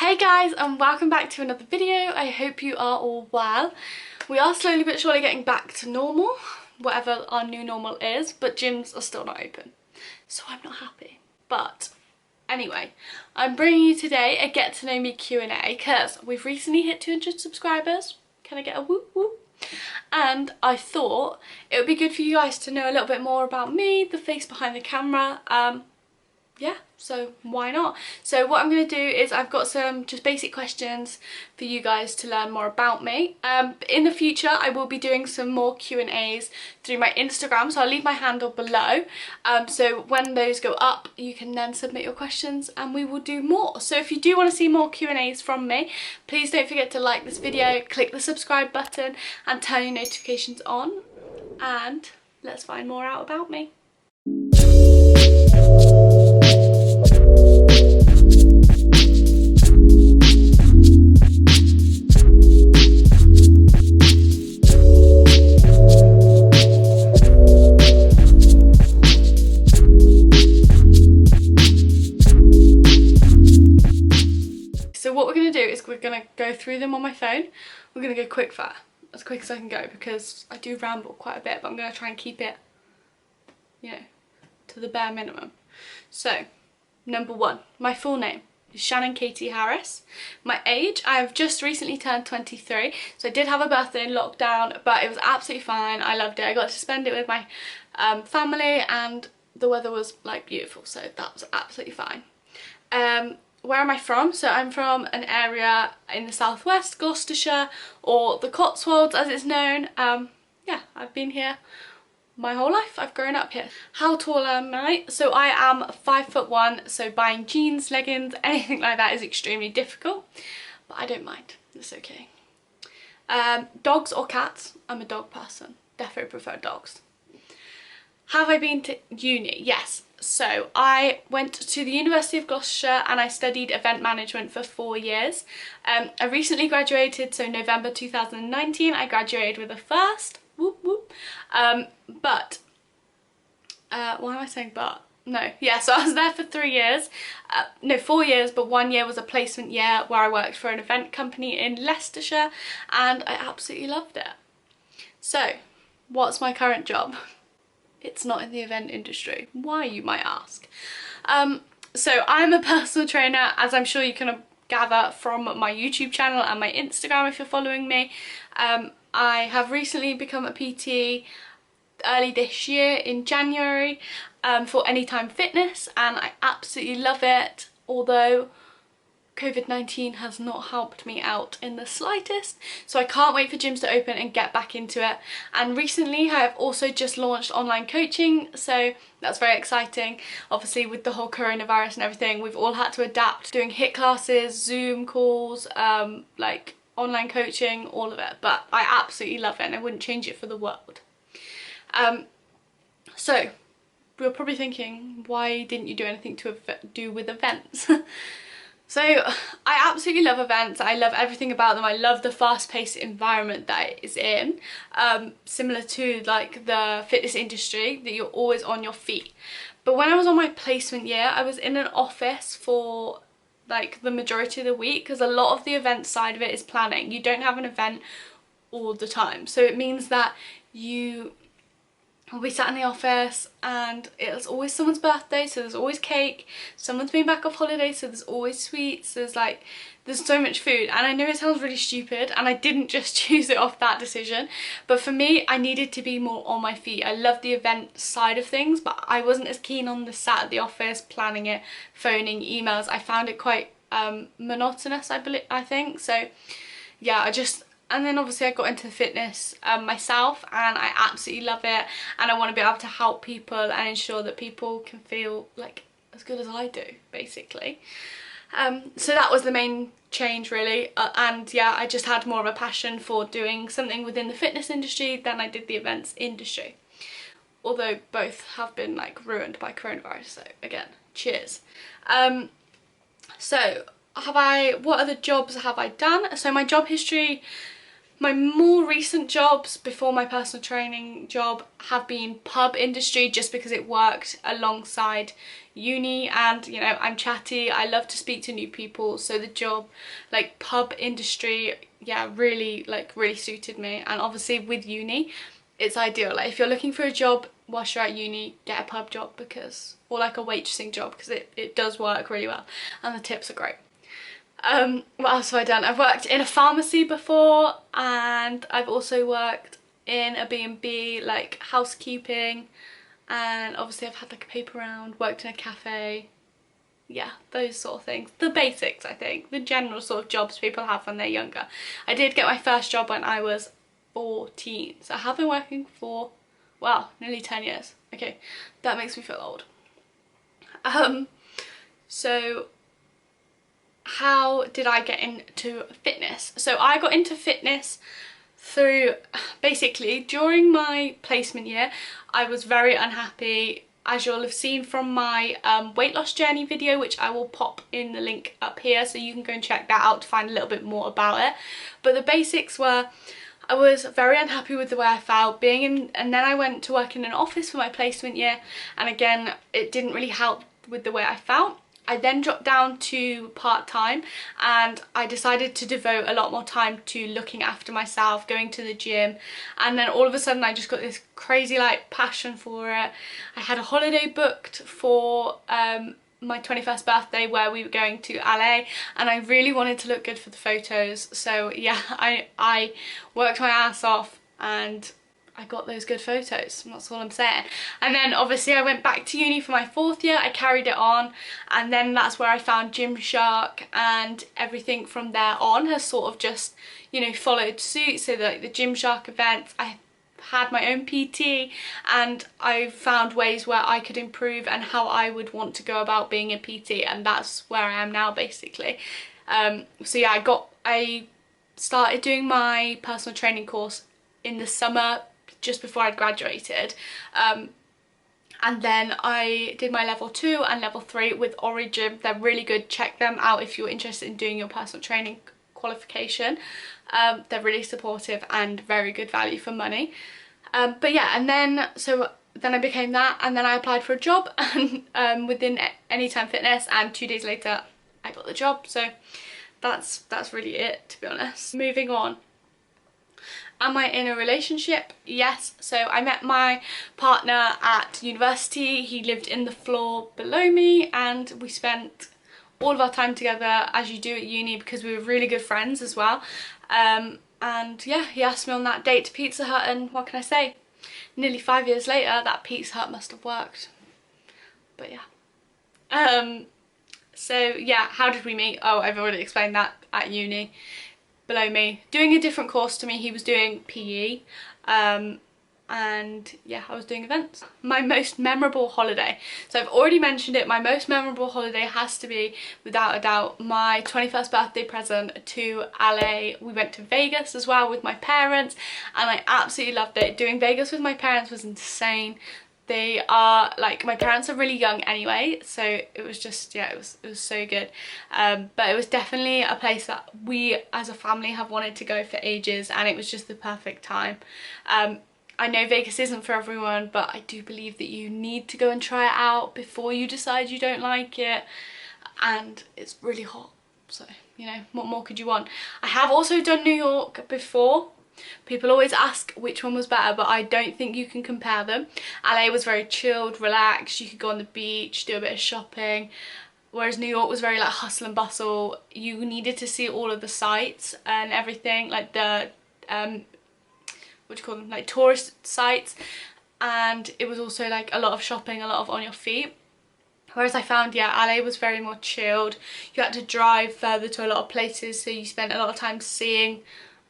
Hey guys, and welcome back to another video. I hope you are all well. We are slowly but surely getting back to normal, whatever our new normal is, but gyms are still not open, so I'm not happy. But anyway, I'm bringing you today a get to know me Q&A because we've recently hit 200 subscribers. Can I get a whoop whoop? And I thought it would be good for you guys to know a little bit more about me, the face behind the camera. Yeah, so why not? So what I'm going to do is I've got some just basic questions for you guys to learn more about me. In the future I will be doing some more Q&As through my Instagram, so I'll leave my handle below. So when those go up you can then submit your questions and we will do more. So if you do want to see more Q&As from me, please don't forget to like this video, click the subscribe button and turn your notifications on, and let's find more out about me. So what we're going to do is we're going to go through them on my phone. We're going to go quick fire, as quick as I can go, because I do ramble quite a bit, but I'm going to try and keep it, you know, to the bare minimum. So, number one, my full name is Shannon Katie Harris. My age, I've just recently turned 23, so I did have a birthday in lockdown, but it was absolutely fine. I loved it. I got to spend it with my family, and the weather was like beautiful, so that was absolutely fine. Where am I from? So I'm from an area in the southwest, Gloucestershire, or the Cotswolds as it's known. Yeah, I've been here my whole life. I've grown up here. How tall am I? So I am 5'1", so buying jeans, leggings, anything like that is extremely difficult, but I don't mind. It's okay. Dogs or cats? I'm a dog person. Definitely prefer dogs. Have I been to uni? Yes. So I went to the University of Gloucestershire and I studied event management for 4 years. I recently graduated, so November 2019 I graduated with a first. Whoop whoop. But why am I saying but? No, yeah, so I was there for 3 years. No, 4 years, but 1 year was a placement year where I worked for an event company in Leicestershire and I absolutely loved it. So, what's my current job? It's not in the event industry. Why, you might ask? So I'm a personal trainer, as I'm sure you can gather from my YouTube channel and my Instagram if you're following me. I have recently become a PT early this year in January for Anytime Fitness, and I absolutely love it, although COVID-19 has not helped me out in the slightest, so I can't wait for gyms to open and get back into it. And recently I have also just launched online coaching, so that's very exciting. Obviously with the whole coronavirus and everything, we've all had to adapt, doing HIIT classes, Zoom calls, like online coaching, all of it, but I absolutely love it and I wouldn't change it for the world. So you're probably thinking, why didn't you do anything to do with events? So I absolutely love events. I love everything about them. I love the fast-paced environment that it is in, similar to like the fitness industry, that you're always on your feet. But when I was on my placement year, I was in an office for like the majority of the week, because a lot of the event side of it is planning. You don't have an event all the time, so it means that we sat in the office and it's always someone's birthday, so there's always cake. Someone's been back off holiday, so there's always sweets. There's so much food, and I know it sounds really stupid and I didn't just choose it off that decision, but for me I needed to be more on my feet. I love the event side of things, but I wasn't as keen on the sat at the office planning it, phoning, emails. I found it quite monotonous, I think. So yeah, and then obviously I got into fitness myself and I absolutely love it, and I want to be able to help people and ensure that people can feel like as good as I do, basically. So that was the main change really, and yeah, I just had more of a passion for doing something within the fitness industry than I did the events industry, although both have been like ruined by coronavirus, so again, cheers. So what other jobs have I done? So my job history, My more recent jobs before my personal training job have been pub industry, just because it worked alongside uni, and you know, I'm chatty, I love to speak to new people, so the job, like pub industry, yeah, really suited me. And obviously with uni it's ideal, like if you're looking for a job whilst you're at uni, get a pub job, because, or like a waitressing job, because it does work really well and the tips are great. What else have I done? I've worked in a pharmacy before, and I've also worked in a B&B, like housekeeping, and obviously I've had like a paper round, worked in a cafe. Yeah, those sort of things. The basics, I think. The general sort of jobs people have when they're younger. I did get my first job when I was 14, so I have been working for, wow, nearly 10 years. Okay, that makes me feel old. So how did I get into fitness? So I got into fitness through, basically during my placement year, I was very unhappy, as you'll have seen from my weight loss journey video, which I will pop in the link up here so you can go and check that out to find a little bit more about it. But the basics were, I was very unhappy with the way I felt being in, and then I went to work in an office for my placement year, and again it didn't really help with the way I felt. I then dropped down to part-time, and I decided to devote a lot more time to looking after myself, going to the gym, and then all of a sudden I just got this crazy like passion for it. I had a holiday booked for my 21st birthday where we were going to LA, and I really wanted to look good for the photos, so yeah, I worked my ass off and I got those good photos, that's all I'm saying. And then obviously I went back to uni for my 4th year, I carried it on, and then that's where I found Gymshark, and everything from there on has sort of just, you know, followed suit. So like the Gymshark events, I had my own PT, and I found ways where I could improve and how I would want to go about being a PT, and that's where I am now basically. So yeah, I started doing my personal training course in the summer just before I'd graduated, and then I did my level 2 and level 3 with Origin. They're really good, check them out if you're interested in doing your personal training qualification. They're really supportive and very good value for money. But yeah, and then then I became that, and then I applied for a job and within Anytime Fitness, and 2 days later I got the job. So that's really it, to be honest. Moving on. Am I in a relationship? Yes. So I met my partner at university. He lived in the floor below me, and we spent all of our time together, as you do at uni, because we were really good friends as well. And yeah, he asked me on that date to Pizza Hut, and what can I say? Nearly 5 years later, that Pizza Hut must have worked. But yeah. So yeah, how did we meet? Oh, I've already explained that. At uni. Below me, doing a different course to me, he was doing PE, and yeah, I was doing events. My most memorable holiday, so I've already mentioned it, my most memorable holiday has to be, without a doubt, my 21st birthday present to LA. We went to Vegas as well with my parents, and I absolutely loved it. Doing Vegas with my parents was insane. They are like, my parents are really young anyway, so it was just, yeah, it was so good. But it was definitely a place that we as a family have wanted to go for ages, and it was just the perfect time. I know Vegas isn't for everyone, but I do believe that you need to go and try it out before you decide you don't like it, and it's really hot, so you know, what more could you want? I have also done New York before. People always ask which one was better, but I don't think you can compare them. LA was very chilled, relaxed, you could go on the beach, do a bit of shopping, whereas New York was very like hustle and bustle. You needed to see all of the sites and everything, like the what do you call them, like tourist sites, and it was also like a lot of shopping, a lot of on your feet. Whereas I found, yeah, LA was very more chilled. You had to drive further to a lot of places, so you spent a lot of time seeing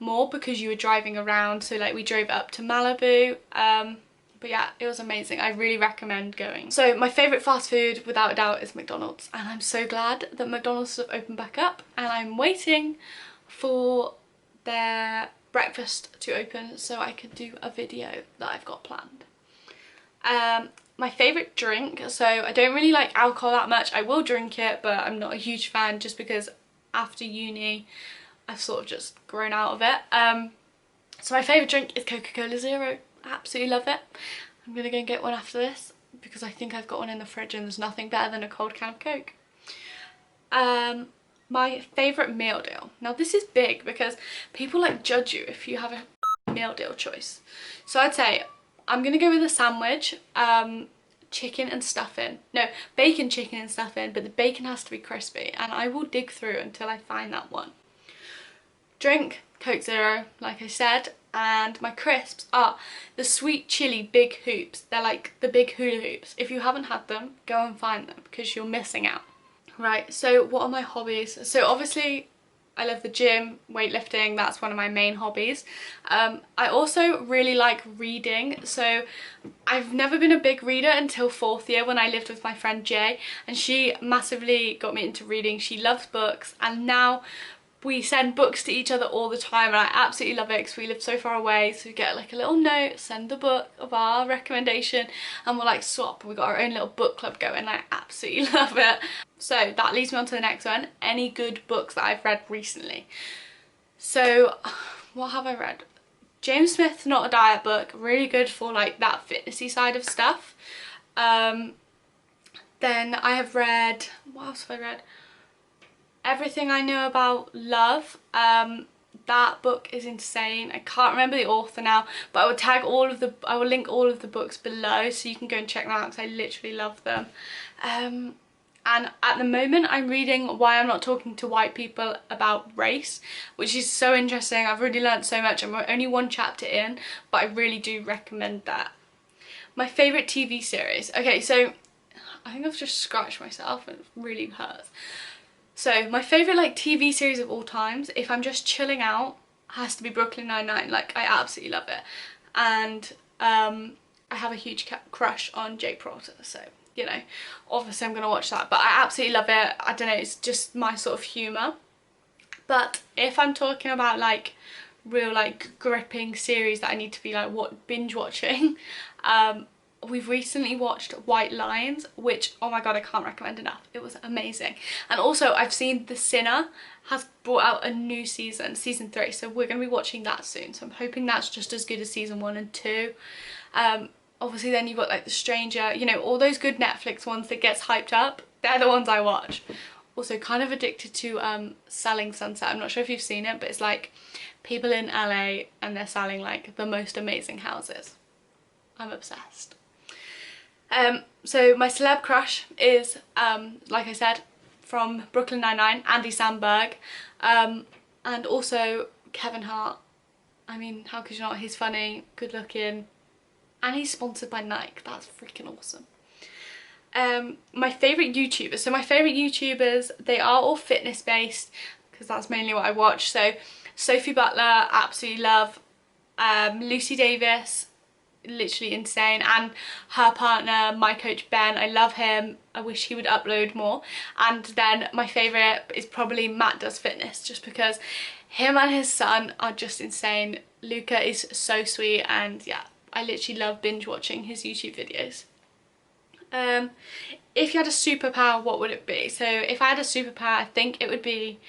more because you were driving around. So like we drove up to Malibu, but yeah, it was amazing. I really recommend going. So my favourite fast food without a doubt is McDonald's, and I'm so glad that McDonald's have opened back up, and I'm waiting for their breakfast to open so I could do a video that I've got planned. My favourite drink, so I don't really like alcohol that much. I will drink it, but I'm not a huge fan, just because after uni I've sort of just grown out of it. So my favourite drink is Coca-Cola Zero. I absolutely love it. I'm going to go and get one after this because I think I've got one in the fridge and there's nothing better than a cold can of Coke. My favourite meal deal. Now this is big because people like judge you if you have a meal deal choice. So I'd say I'm going to go with a sandwich, chicken and stuffing. No, bacon, chicken and stuffing, but the bacon has to be crispy and I will dig through until I find that one. Drink, Coke Zero, like I said, and my crisps are the sweet chili big hoops. They're like the big hula hoops. If you haven't had them, go and find them because you're missing out. Right, so what are my hobbies? So obviously I love the gym, weightlifting, that's one of my main hobbies. I also really like reading, so I've never been a big reader until 4th year when I lived with my friend Jay, and she massively got me into reading. She loves books, and now we send books to each other all the time, and I absolutely love it because we live so far away, so we get like a little note, send the book of our recommendation, and we'll like swap. We got our own little book club going. I absolutely love it. So that leads me on to the next one. Any good books that I've read recently? So what have I read? James Smith's Not a Diet book, really good for like that fitnessy side of stuff. Then I have read, what else have I read? Everything I Know About Love. That book is insane. I can't remember the author now, but I will link all of the books below so you can go and check them out because I literally love them. And at the moment I'm reading Why I'm Not Talking to White People About Race, which is so interesting. I've already learned so much. I'm only one chapter in, but I really do recommend that. My favourite TV series. Okay, so I think I've just scratched myself and it really hurts. So my favourite like TV series of all times, if I'm just chilling out, has to be Brooklyn Nine-Nine. Like I absolutely love it. And I have a huge crush on Jake Peralta, so you know, obviously I'm going to watch that. But I absolutely love it. I don't know, it's just my sort of humour. But if I'm talking about like real like gripping series that I need to be like binge watching, we've recently watched White Lines, which, oh my god, I can't recommend enough. It was amazing. And also I've seen The Sinner has brought out a new season, season 3, so we're going to be watching that soon. So I'm hoping that's just as good as season 1 and 2. Obviously then you've got like The Stranger, you know, all those good Netflix ones that gets hyped up, they're the ones I watch. Also kind of addicted to Selling Sunset. I'm not sure if you've seen it, but it's like people in LA and they're selling like the most amazing houses. I'm obsessed. So my celeb crush is, like I said, from Brooklyn Nine-Nine, Andy Samberg, and also Kevin Hart. I mean, how could you not? He's funny, good looking, and he's sponsored by Nike. That's freaking awesome. My favourite YouTubers. So my favourite YouTubers, they are all fitness based because that's mainly what I watch. So Sophie Butler, absolutely love. Lucy Davis, literally insane, and her partner, my coach Ben, I love him. I wish he would upload more. And then my favourite is probably Matt Does Fitness, just because him and his son are just insane. Luca is so sweet, and yeah, I literally love binge watching his YouTube videos. If you had a superpower, what would it be? So if I had a superpower, I think it would be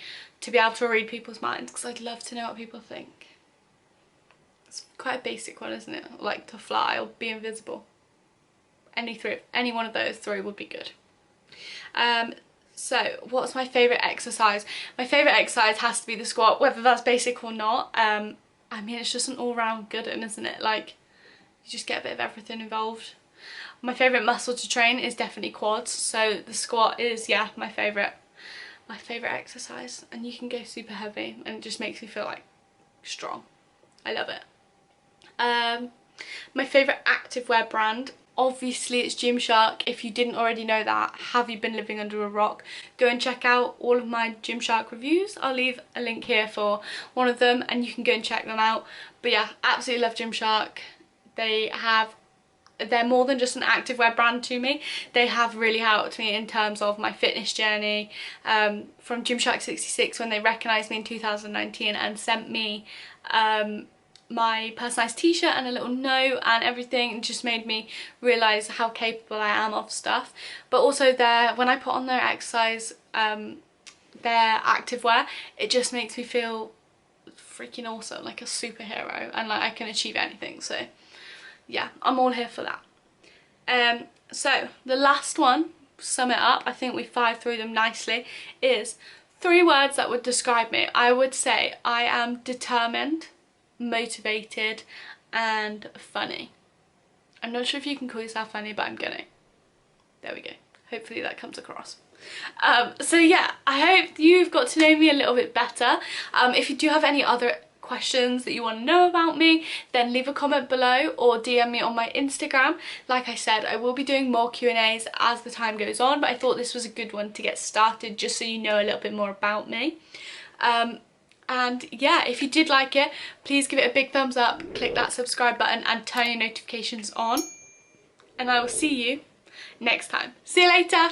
to be able to read people's minds, because I'd love to know what people think. It's quite a basic one, isn't it? Like to fly or be invisible. Any one of those 3 would be good. So what's my favourite exercise? My favourite exercise has to be the squat, whether that's basic or not. I mean, it's just an all-round good one, isn't it? Like, you just get a bit of everything involved. My favourite muscle to train is definitely quads, so the squat is, yeah, my favourite exercise. And you can go super heavy and it just makes me feel like strong. I love it. My favourite activewear brand, obviously it's Gymshark. If you didn't already know that, have you been living under a rock? Go and check out all of my Gymshark reviews. I'll leave a link here for one of them and you can go and check them out. But yeah, absolutely love Gymshark. They're more than just an activewear brand to me. They have really helped me in terms of my fitness journey. From Gymshark 66, when they recognised me in 2019 and sent me my personalised t-shirt and a little note and everything, just made me realise how capable I am of stuff. But also when I put on their exercise, their activewear, it just makes me feel freaking awesome, like a superhero, and like I can achieve anything. So yeah, I'm all here for that. So the last one, sum it up, I think we fired through them nicely, is 3 words that would describe me. I would say I am determined, motivated, and funny. I'm not sure if you can call yourself funny, but I'm gonna. There we go. Hopefully that comes across. So yeah, I hope you've got to know me a little bit better. If you do have any other questions that you want to know about me, then leave a comment below or DM me on my Instagram. Like I said, I will be doing more Q&As as the time goes on, but I thought this was a good one to get started just so you know a little bit more about me. And yeah, if you did like it, please give it a big thumbs up, click that subscribe button and turn your notifications on. And I will see you next time. See you later!